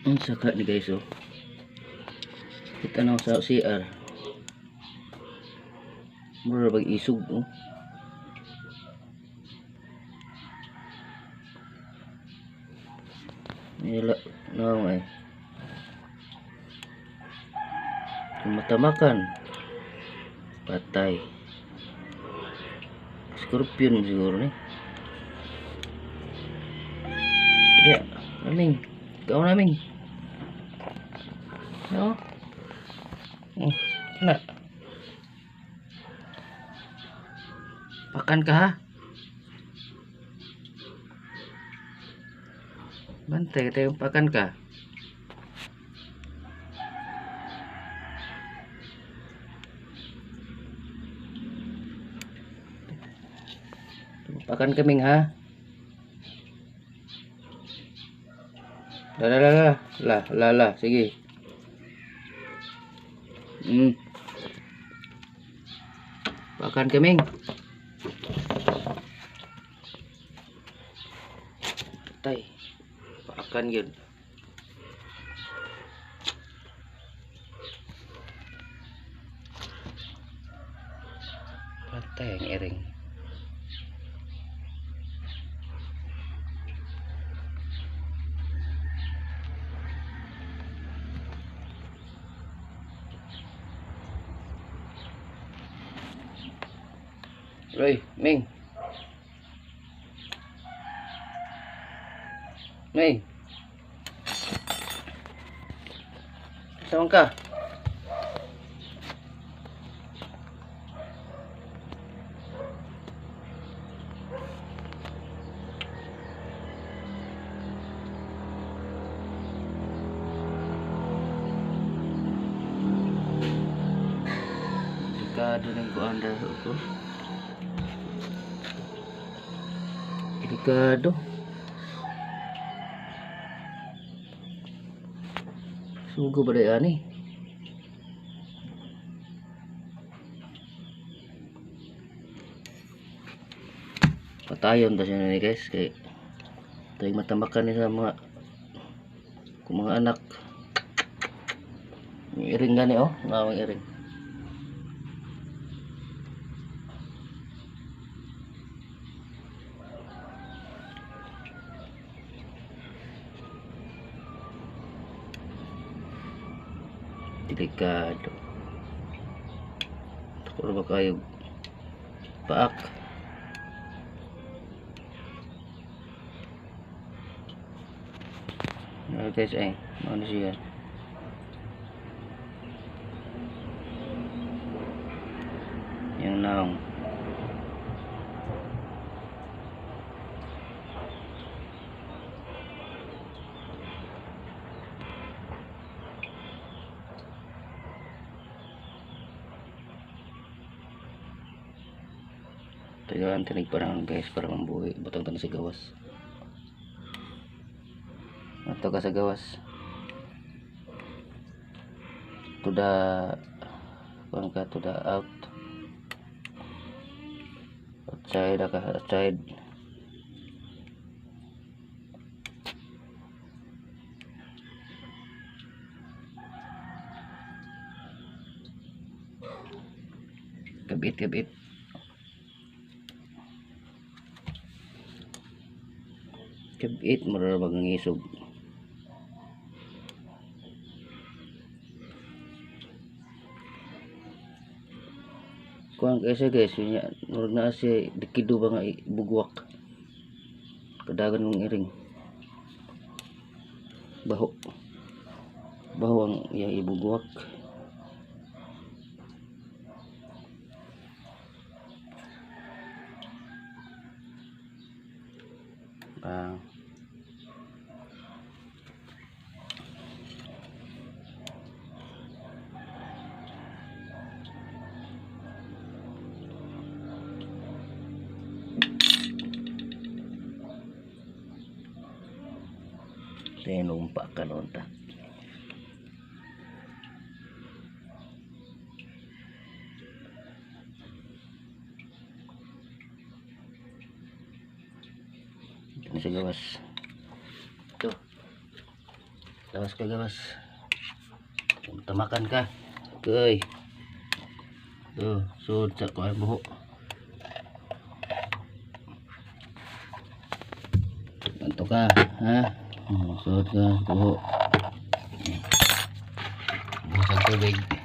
Ang saka ni guys oh. Kita na sa CR. Mura bag isog oh. Nila naong ay. Kung matamakan patay. Scorpion siguro ni. Ya, naming. Ikaw naming. No? Kena. Pakan ka ha? Bantay tayo pakan ka. Pakan kaming ha. La. Sige. Pakan kaming. Patay. Pakan yun. Patay ang ering. Roy, Ming. Saan ka? Delikado ng kuanda ko. Delikado. Sugo ba daya ni? Patayon ta siya ni guys kay tayo matamakan ni sa mga kung mga anak. Yung iring gani oh, ngawang iring. Delikado. Takuro ba kayo paak? Guys ay ano siya? Yung naong tagaan tinig parang guys para mambuhi butang tanong sa gawas. Ato ka sa gawas. To the out. Outside. Kabit. Kabit mura bagang isog. Kuang kasi guys, nurag na si dikido ba nga bugwak. Kadagan mong iring. Baho ang iyang ibugwak. Tinumpa ka noon ta. Ito na sa gawas. Ito. Gawas ka gawas. Tamakan ka. Okay. Tuh, sud sa kuan buho. Ganto ka, ha? Sud ka buho. Busan tubig.